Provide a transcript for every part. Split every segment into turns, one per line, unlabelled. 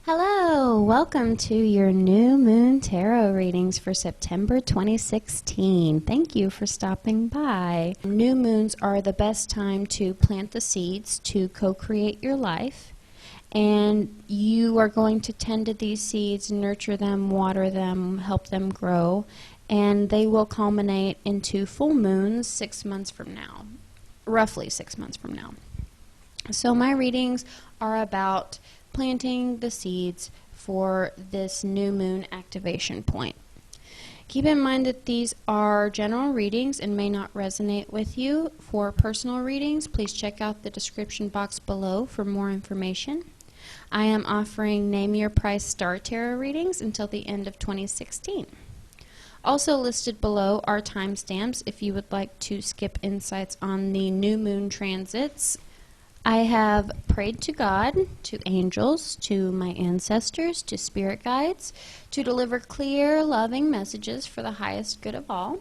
Hello, welcome to your new moon tarot readings for September 2016. Thank you for stopping by. New moons are the best time to plant the seeds to co-create your life, and you are going to tend to these seeds, nurture them, water them, help them grow, and they will culminate into full moons 6 months from now, roughly 6 months from now. So my readings are about planting the seeds for this new moon activation point. Keep in mind that these are general readings and may not resonate with you. For personal readings, please check out the description box below for more information. I am offering Name Your Price Star Tarot readings until the end of 2016. Also listed below are timestamps if you would like to skip insights on the new moon transits. I have prayed to God, to angels, to my ancestors, to spirit guides, to deliver clear, loving messages for the highest good of all.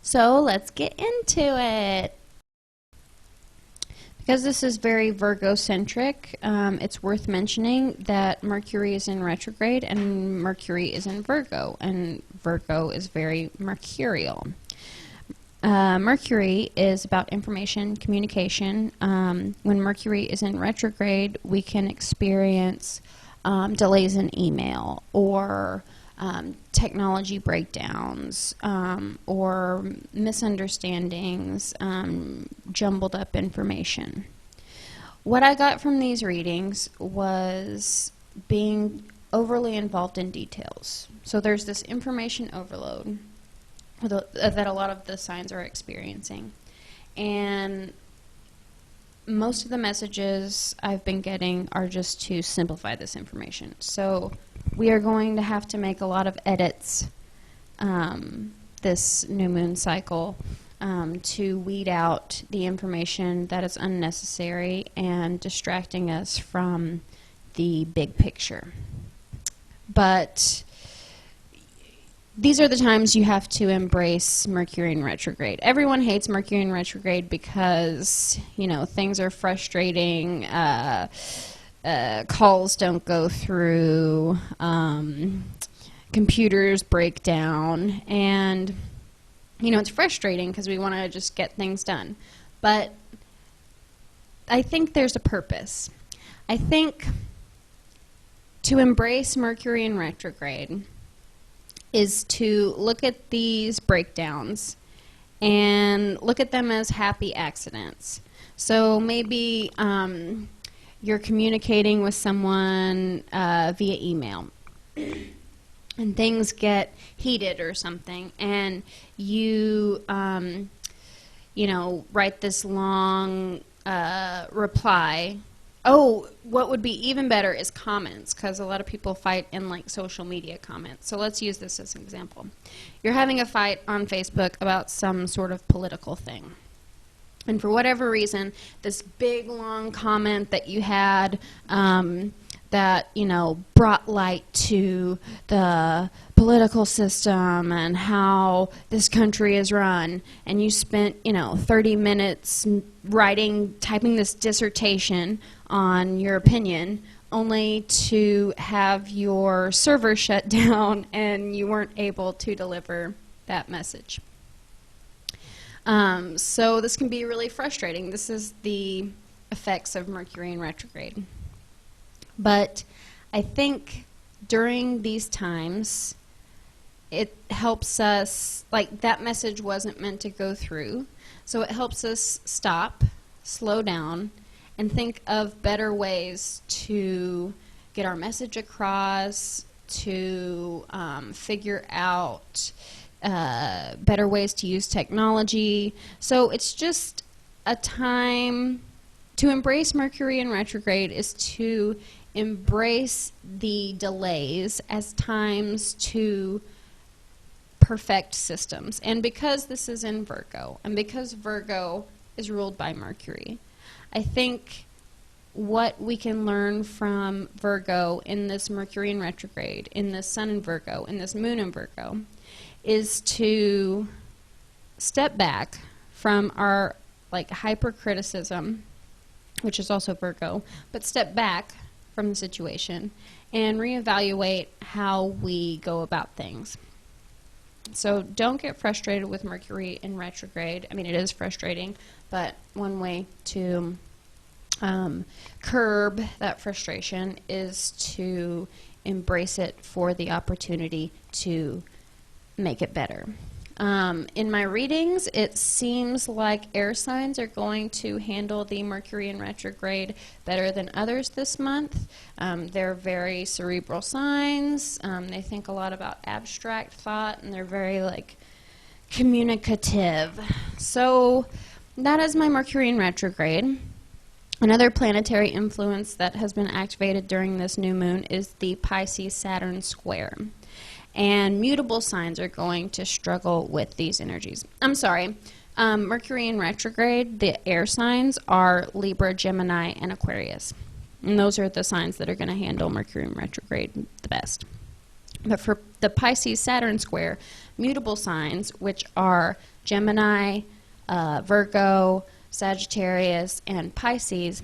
So let's get into it. Because this is very Virgo-centric, it's worth mentioning that Mercury is in retrograde and Mercury is in Virgo, and Virgo is very mercurial. Mercury is about information, communication. When Mercury is in retrograde, we can experience delays in email or technology breakdowns or misunderstandings, jumbled up information. What I got from these readings was being overly involved in details. So there's this information overload that a lot of the signs are experiencing. And most of the messages I've been getting are just to simplify this information. So we are going to have to make a lot of edits this new moon cycle to weed out the information that is unnecessary and distracting us from the big picture. But these are the times you have to embrace Mercury in retrograde. Everyone hates Mercury in retrograde because, you know, things are frustrating, calls don't go through, computers break down, and, you know, it's frustrating because we want to just get things done. But I think there's a purpose. I think to embrace Mercury in retrograde is to look at these breakdowns and look at them as happy accidents. So maybe you're communicating with someone via email and things get heated or something, and you you know, write this long reply. Oh, what would be even better is comments, because a lot of people fight in like social media comments. So let's use this as an example. You're having a fight on Facebook about some sort of political thing. And for whatever reason, this big long comment that you had that, you know, brought light to the political system and how this country is run, and you spent, you know, 30 minutes typing this dissertation on your opinion, only to have your server shut down and you weren't able to deliver that message. So this can be really frustrating. This is the effects of Mercury in retrograde. But I think during these times, it helps us, like, that message wasn't meant to go through, so it helps us stop, slow down, and think of better ways to get our message across, to figure out better ways to use technology. So it's just a time to embrace Mercury in retrograde is to embrace the delays as times to perfect systems. And because this is in Virgo, and because Virgo is ruled by Mercury, I think what we can learn from Virgo in this Mercury in retrograde, in this Sun in Virgo, in this Moon in Virgo, is to step back from our like hypercriticism, which is also Virgo, but step back from the situation and reevaluate how we go about things. So don't get frustrated with Mercury in retrograde. I mean, it is frustrating, but one way to curb that frustration is to embrace it for the opportunity to make it better. In my readings, it seems like air signs are going to handle the Mercury in retrograde better than others this month. They're very cerebral signs. They think a lot about abstract thought, and they're very communicative. So that is my Mercury in retrograde. Another planetary influence that has been activated during this new moon is the Pisces-Saturn square. And mutable signs are going to struggle with these energies. I'm sorry. Mercury in retrograde, the air signs are Libra, Gemini, and Aquarius. And those are the signs that are going to handle Mercury in retrograde the best. But for the Pisces-Saturn square, mutable signs, which are Gemini, Virgo, Sagittarius, and Pisces,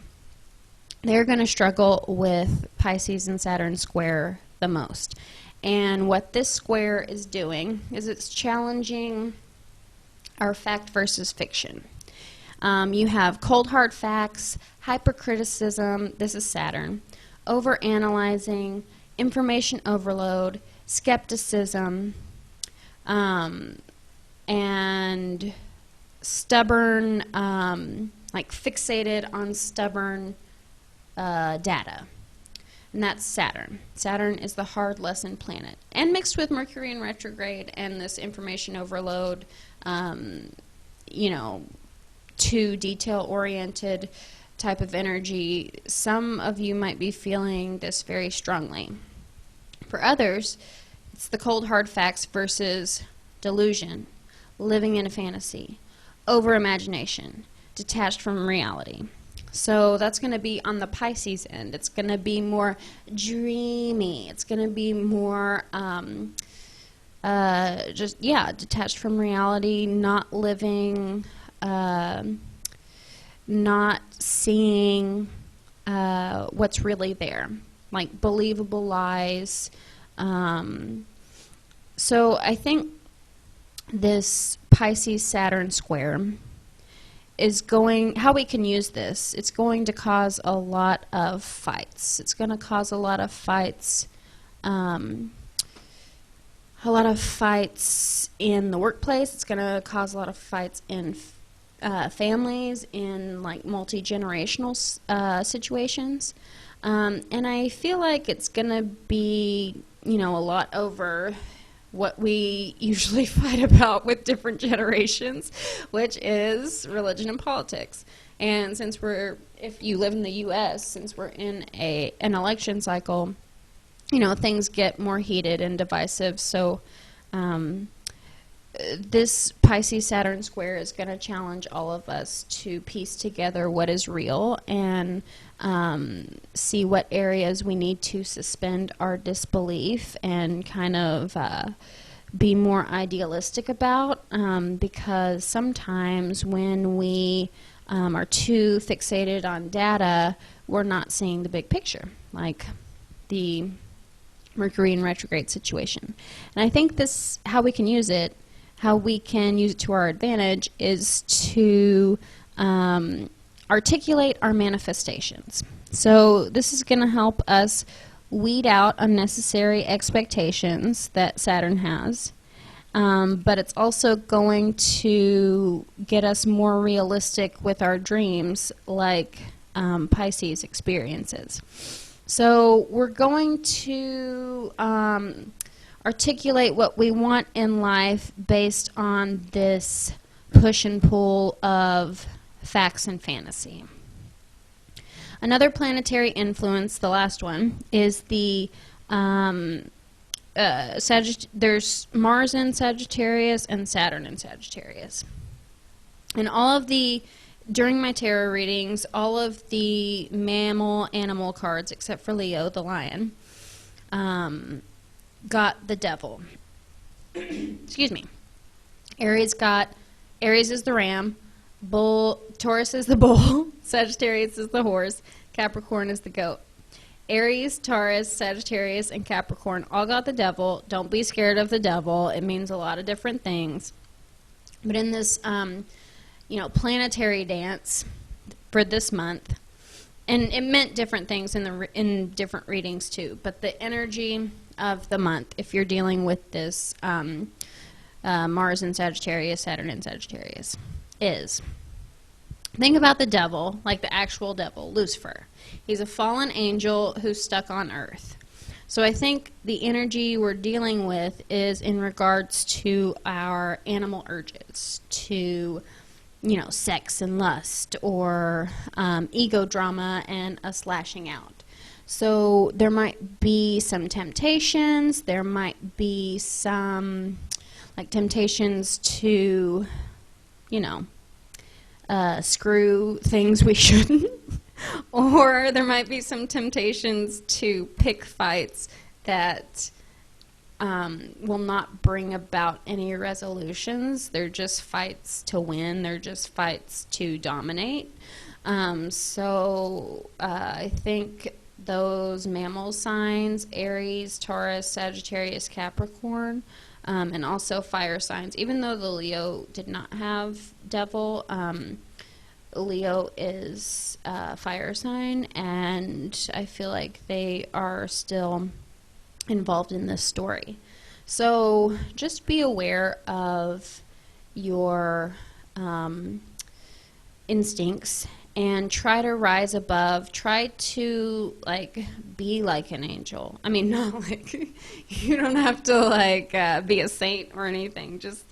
they're going to struggle with Pisces and Saturn square the most. And what this square is doing is it's challenging our fact versus fiction. You have cold hard facts, hypercriticism, this is Saturn, overanalyzing, information overload, skepticism, and stubborn, fixated on stubborn data. And that's Saturn. Saturn is the hard lesson planet. And mixed with Mercury in retrograde and this information overload, too detail-oriented type of energy, some of you might be feeling this very strongly. For others, it's the cold hard facts versus delusion, living in a fantasy, over-imagination, detached from reality. So that's going to be on the Pisces end. It's going to be more dreamy. It's going to be more detached from reality, not living, not seeing what's really there, like believable lies. So I think this Pisces-Saturn square is how we can use this, it's going to cause a lot of fights. It's going to cause a lot of fights, in the workplace. It's going to cause a lot of fights in families, in multi-generational situations. And I feel like it's going to be, a lot over what we usually fight about with different generations, which is religion and politics. And if you live in the U.S., since we're in an election cycle, things get more heated and divisive. So this Pisces-Saturn square is going to challenge all of us to piece together what is real and see what areas we need to suspend our disbelief and kind of be more idealistic about, because sometimes when we are too fixated on data, we're not seeing the big picture, like the Mercury in retrograde situation. And I think how we can use it to our advantage is to articulate our manifestations. So this is going to help us weed out unnecessary expectations that Saturn has, but it's also going to get us more realistic with our dreams, like Pisces experiences. So we're going to articulate what we want in life based on this push and pull of facts and fantasy. Another planetary influence, the last one, is the there's Mars in Sagittarius and Saturn in Sagittarius. And during my tarot readings, all of the animal cards, except for Leo, the lion, got the devil. Excuse me. Aries is the ram, Taurus is the bull, Sagittarius is the horse, Capricorn is the goat. Aries, Taurus, Sagittarius, and Capricorn all got the devil. Don't be scared of the devil. It means a lot of different things. But in this, planetary dance for this month, and it meant different things in different readings too, but the energy of the month, if you're dealing with this Mars in Sagittarius, Saturn in Sagittarius, is, think about the devil, like the actual devil, Lucifer. He's a fallen angel who's stuck on earth. So I think the energy we're dealing with is in regards to our animal urges, to, sex and lust, or ego drama and us lashing out. So there might be some temptations. There might be some, temptations to, screw things we shouldn't. Or there might be some temptations to pick fights that will not bring about any resolutions. They're just fights to win. They're just fights to dominate. So I think those mammal signs, Aries, Taurus, Sagittarius, Capricorn, and also fire signs, even though the Leo did not have devil, Leo is a fire sign, and I feel like they are still involved in this story. So just be aware of your instincts and try to rise above. Try to be like an angel. I mean, not you don't have to be a saint or anything. Just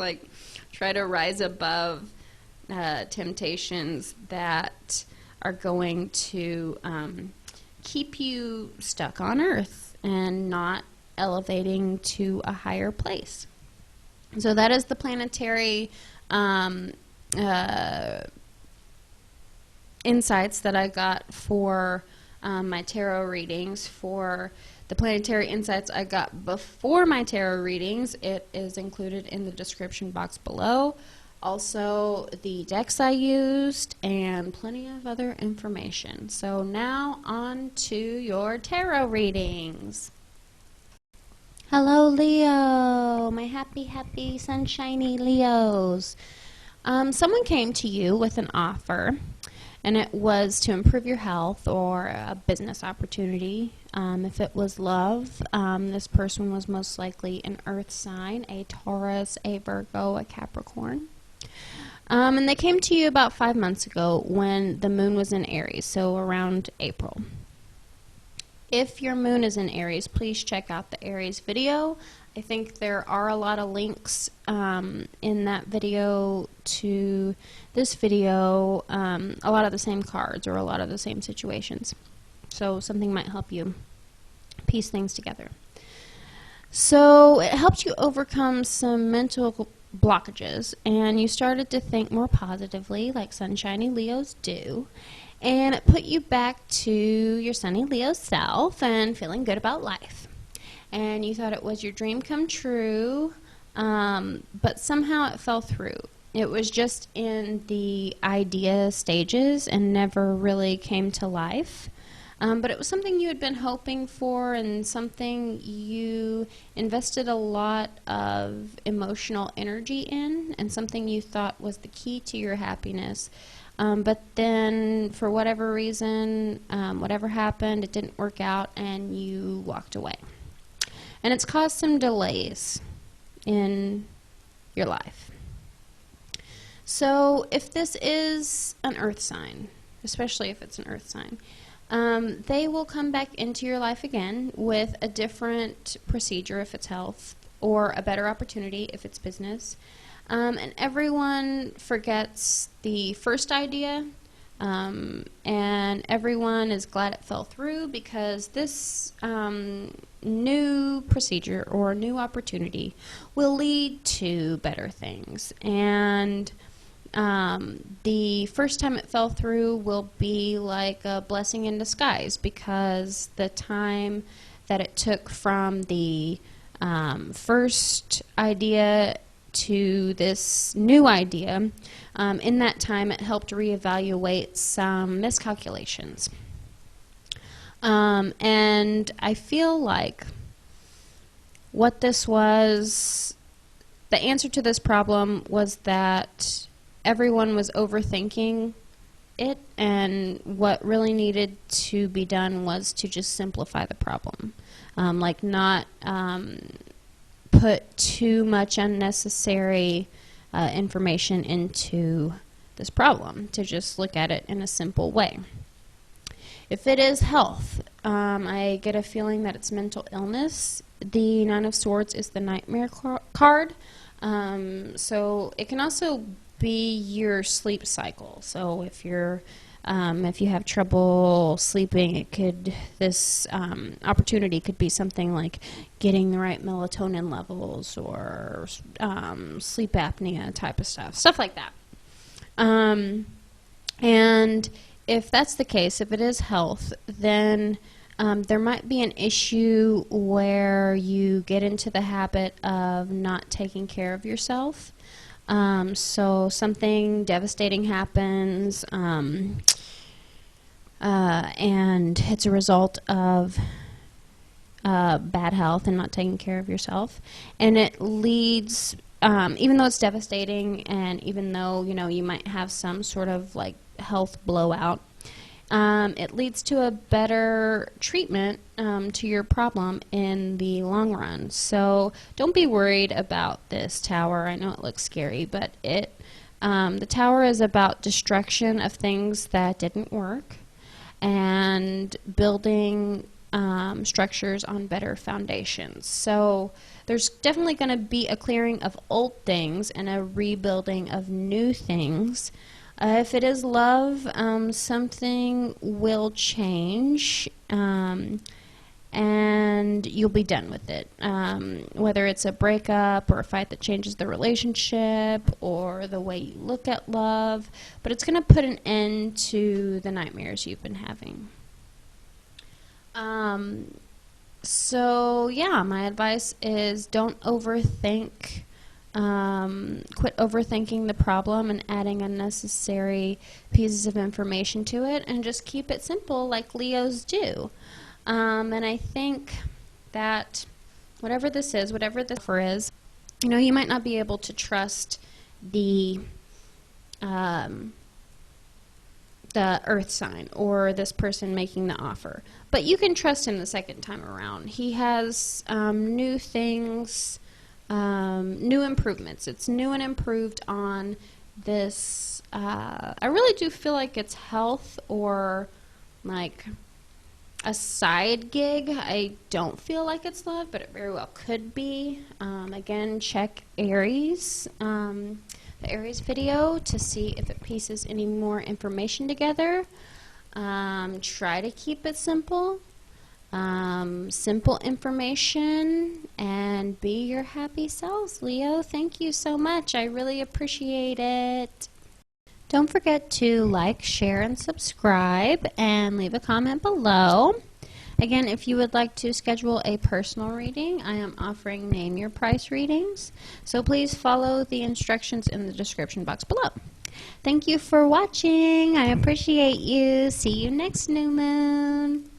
try to rise above temptations that are going to keep you stuck on earth and not elevating to a higher place. So that is the planetary insights that I got for my tarot readings. For the planetary insights I got before my tarot readings, it is included in the description box below. Also, the decks I used, and plenty of other information. So now on to your tarot readings. Hello, Leo, my happy, happy, sunshiny Leos. Someone came to you with an offer, and it was to improve your health or a business opportunity. If it was love, this person was most likely an earth sign, a Taurus, a Virgo, a Capricorn. And they came to you about 5 months ago when the moon was in Aries, so around April. If your moon is in Aries, please check out the Aries video. I think there are a lot of links in that video to this video, a lot of the same cards or a lot of the same situations. So something might help you piece things together. So it helped you overcome some mental blockages, and you started to think more positively, like sunshiny Leos do, and it put you back to your sunny Leo self and feeling good about life. And you thought it was your dream come true, but somehow it fell through. It was just in the idea stages and never really came to life. But it was something you had been hoping for and something you invested a lot of emotional energy in, and something you thought was the key to your happiness. But then, for whatever reason, whatever happened, it didn't work out and you walked away. And it's caused some delays in your life. So if this is an earth sign, especially if it's an earth sign, they will come back into your life again with a different procedure if it's health, or a better opportunity if it's business. And everyone forgets the first idea, and everyone is glad it fell through, because this new procedure or new opportunity will lead to better things. And the first time it fell through will be like a blessing in disguise, because the time that it took from the first idea to this new idea, in that time it helped reevaluate some miscalculations. And I feel like what this was, the answer to this problem was that everyone was overthinking it, and what really needed to be done was to just simplify the problem. Like not put too much unnecessary information into this problem, to just look at it in a simple way. If it is health, I get a feeling that it's mental illness. The Nine of Swords is the nightmare card. So it can also be your sleep cycle. So if you're if you have trouble sleeping, it could, this opportunity could be something like getting the right melatonin levels, or sleep apnea type of stuff like that. And if that's the case, if it is health, then there might be an issue where you get into the habit of not taking care of yourself. So something devastating happens, and it's a result of bad health and not taking care of yourself. And it leads, even though it's devastating, and even though, you know, you might have some sort of like health blowout, it leads to a better treatment to your problem in the long run. So don't be worried about this tower. I know it looks scary, but the tower is about destruction of things that didn't work and building structures on better foundations. So there's definitely going to be a clearing of old things and a rebuilding of new things. If it is love, something will change, and you'll be done with it. Whether it's a breakup or a fight that changes the relationship or the way you look at love, but it's going to put an end to the nightmares you've been having. So yeah, my advice is don't overthink. Quit overthinking the problem and adding unnecessary pieces of information to it, and just keep it simple like Leos do. And I think that whatever this is, whatever the offer is, you know, you might not be able to trust the earth sign or this person making the offer, but you can trust him the second time around. He has new things, new improvements. It's new and improved on this. I really do feel like it's health or like a side gig. I don't feel like it's love, but it very well could be. Again, check Aries, the Aries video, to see if it pieces any more information together. Try to keep it simple. Simple information, and be your happy selves, Leo. Thank you so much. I really appreciate it. Don't forget to like, share, and subscribe, and leave a comment below. Again, if you would like to schedule a personal reading, I am offering name your price readings, so please follow the instructions in the description box below. Thank you for watching. I appreciate you. See you next new moon.